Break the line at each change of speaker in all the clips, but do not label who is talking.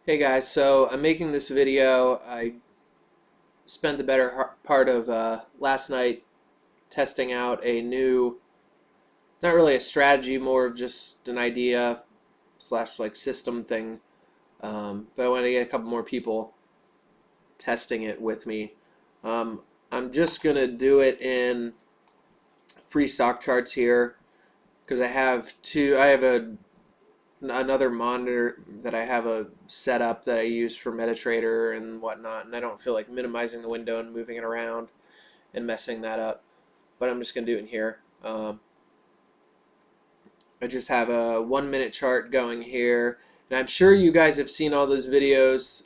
Hey guys, so I'm making this video. I spent the better part of last night testing out a new, not really a strategy, more of just an idea slash like system thing. But I wanted to get a couple more people testing it with me. Um, I'm just gonna do it in free stock charts here because I have another monitor that I have a setup that I use for MetaTrader and whatnot, and I don't feel like minimizing the window and moving it around and messing that up. But I'm just going to do it in here. I just have a 1 minute chart going here, and I'm sure you guys have seen all those videos.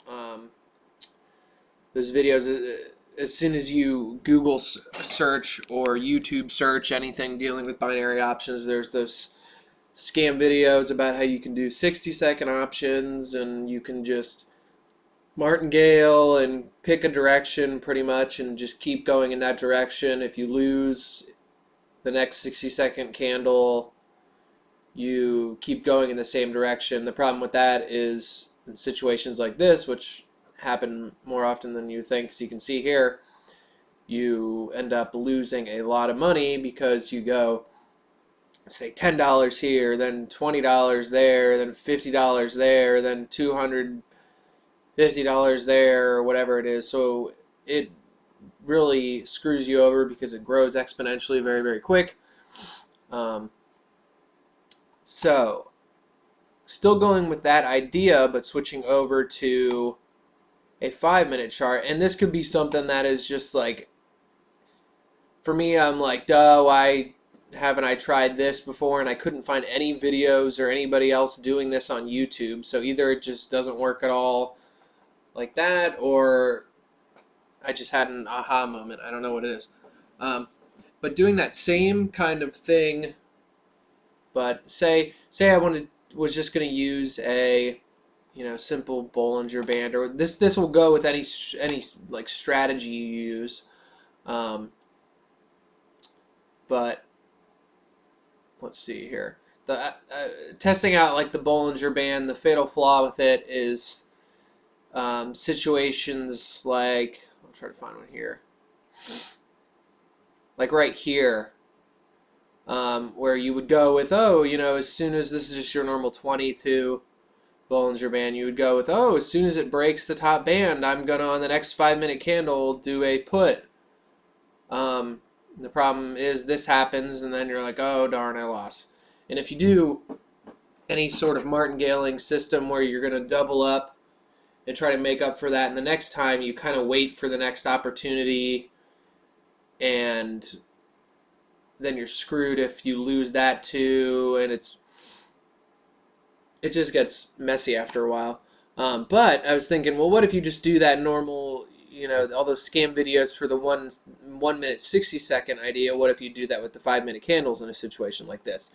As soon as you Google search or YouTube search anything dealing with binary options, there's those scam videos about how you can do 60-second options and you can just martingale and pick a direction pretty much and just keep going in that direction. If you lose the next 60-second candle, you keep going in the same direction. The problem with that is in situations like this, which happen more often than you think, as you can see here, you end up losing a lot of money because you go, say, $10 here, then $20 there, then $50 there, then $250 there, or whatever it is. So it really screws you over because it grows exponentially very, very quick. Um, so still going with that idea, but switching over to a 5 minute chart. And this could be something that is just like, for me, I'm like, duh, why haven't I tried this before? And I couldn't find any videos or anybody else doing this on YouTube. So either it just doesn't work at all like that, or I just had an aha moment. I don't know what it is. But doing that same kind of thing, but say I was just going to use a simple Bollinger Band, or this will go with any like strategy you use. But let's see here. The testing out like the Bollinger Band, the fatal flaw with it is situations like, I'll try to find one here, like right here, where you would go with, oh, as soon as this is just your normal 22 Bollinger Band, you would go with, oh, as soon as it breaks the top band, I'm going to, on the next 5 minute candle, do a put. The problem is this happens, and then you're like, oh, darn, I lost. And if you do any sort of martingaling system where you're going to double up and try to make up for that, and the next time you kind of wait for the next opportunity, and then you're screwed if you lose that too, and it just gets messy after a while. But I was thinking, well, what if you just do that normal, all those scam videos for the 1 minute 60-second idea? What if you do that with the 5 minute candles in a situation like this?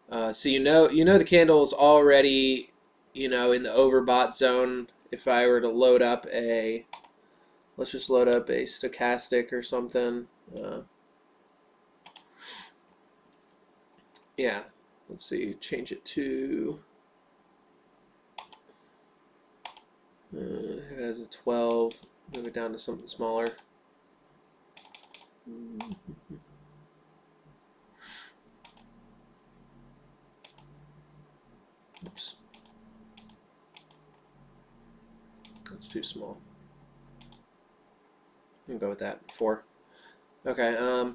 So the candle's already, in the overbought zone. If I were to load up let's just load up a stochastic or something. Yeah, let's see, change it to, it has a 12, move it down to something smaller. Oops. That's too small. I'll go with that, 4. Okay, I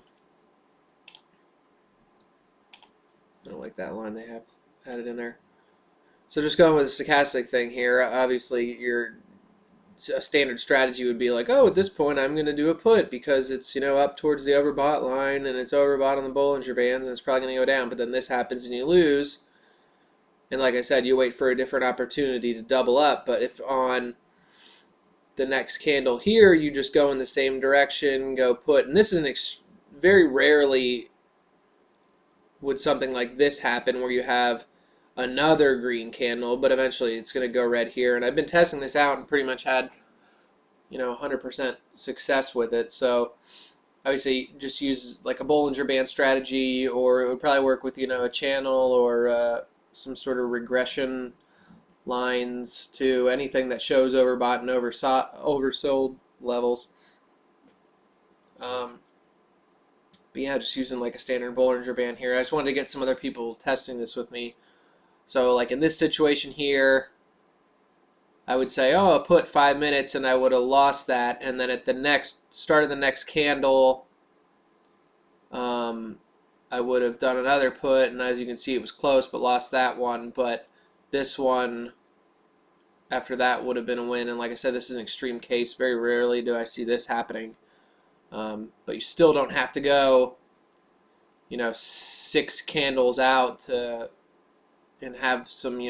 don't like that line they have added in there. So just going with the stochastic thing here, obviously a standard strategy would be like, oh, at this point I'm going to do a put because it's, up towards the overbought line and it's overbought on the Bollinger Bands and it's probably going to go down. But then this happens and you lose. And like I said, you wait for a different opportunity to double up. But if on the next candle here, you just go in the same direction, go put, and this is very rarely would something like this happen where you have another green candle, but eventually it's going to go red here. And I've been testing this out and pretty much had 100% success with it. So obviously just use like a Bollinger Band strategy, or it would probably work with a channel or some sort of regression lines to anything that shows overbought and oversold levels. But yeah, just using like a standard Bollinger Band here. I just wanted to get some other people testing this with me. So like in this situation here, I would say, oh, I'll put 5 minutes, and I would have lost that. And then at the next start of the next candle, I would have done another put, and as you can see, it was close, but lost that one. But this one, after that, would have been a win. And like I said, this is an extreme case. Very rarely do I see this happening. But you still don't have to go, 6 candles out and have some,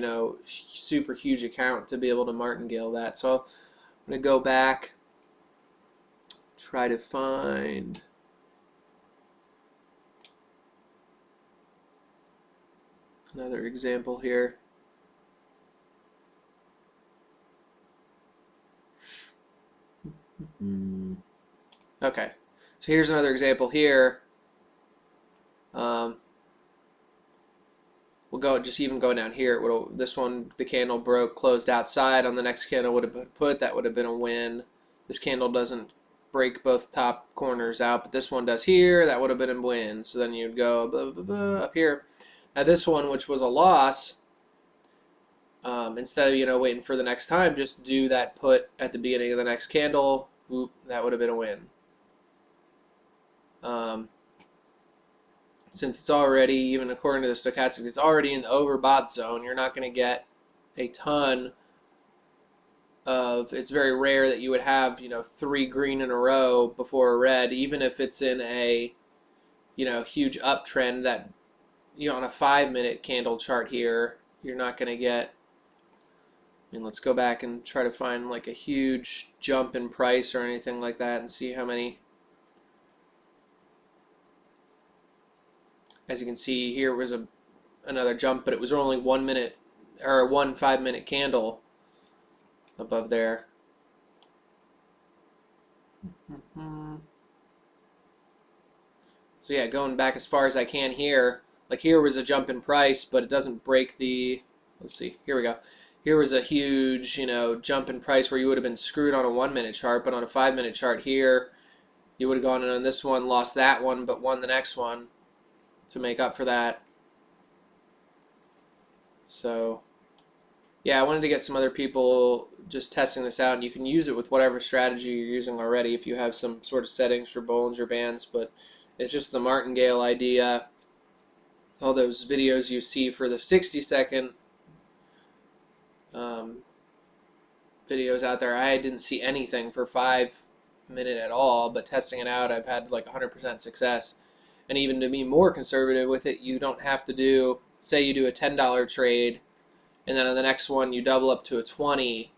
super huge account to be able to martingale that. So I'm going to go back, try to find another example here. Okay, so here's another example here. We'll go just even going down here. This one, the candle broke, closed outside. On the next candle would have been put. That would have been a win. This candle doesn't break both top corners out, but this one does here. That would have been a win. So then you'd go blah, blah, blah, up here. Now this one, which was a loss, instead of waiting for the next time, just do that put at the beginning of the next candle. Whoop, that would have been a win. Since it's already, even according to the stochastic, it's already in the overbought zone, you're not going to get a ton of, it's very rare that you would have, 3 green in a row before a red, even if it's in a, huge uptrend that, on a 5-minute candle chart here, you're not going to get, let's go back and try to find like a huge jump in price or anything like that and see how many. As you can see, here was another jump, but it was only 1 minute or 1 5-minute candle above there. So yeah, going back as far as I can here, like here was a jump in price, but it doesn't break the, let's see, here we go. Here was a huge, jump in price where you would have been screwed on a 1-minute chart, but on a 5-minute chart here, you would have gone in on this one, lost that one, but won the next one to make up for that. So yeah, I wanted to get some other people just testing this out, and you can use it with whatever strategy you're using already if you have some sort of settings for Bollinger Bands, but it's just the martingale idea. All those videos you see for the 60-second videos out there, I didn't see anything for 5-minute at all, but testing it out, I've had like 100% success. And even to be more conservative with it, you don't have to do, say you do a $10 trade, and then on the next one you double up to a 20.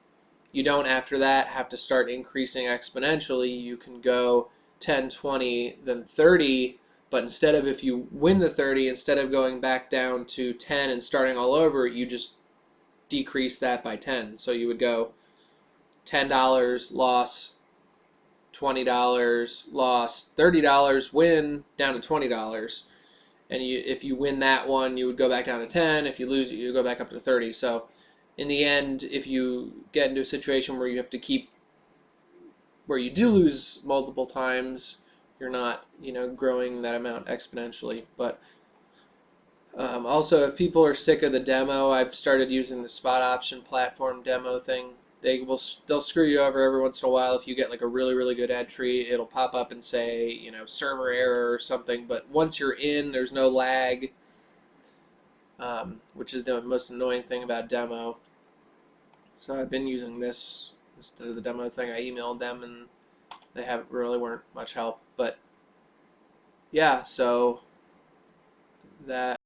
You don't after that have to start increasing exponentially. You can go 10, 20, then 30, but instead of, if you win the 30, instead of going back down to 10 and starting all over, you just decrease that by 10. So you would go $10 loss, $20 loss, $30 win, down to $20. And if you win that one, you would go back down to 10. If you lose it, you go back up to 30. So in the end, if you get into a situation where you have to keep, where you do lose multiple times, you're not, growing that amount exponentially. But also, if people are sick of the demo, I've started using the spot option platform demo thing. They'll screw you over every once in a while. If you get like a really, really good entry, it'll pop up and say, server error or something. But once you're in, there's no lag, which is the most annoying thing about demo. So I've been using this instead of the demo thing. I emailed them and they weren't much help. But yeah, so that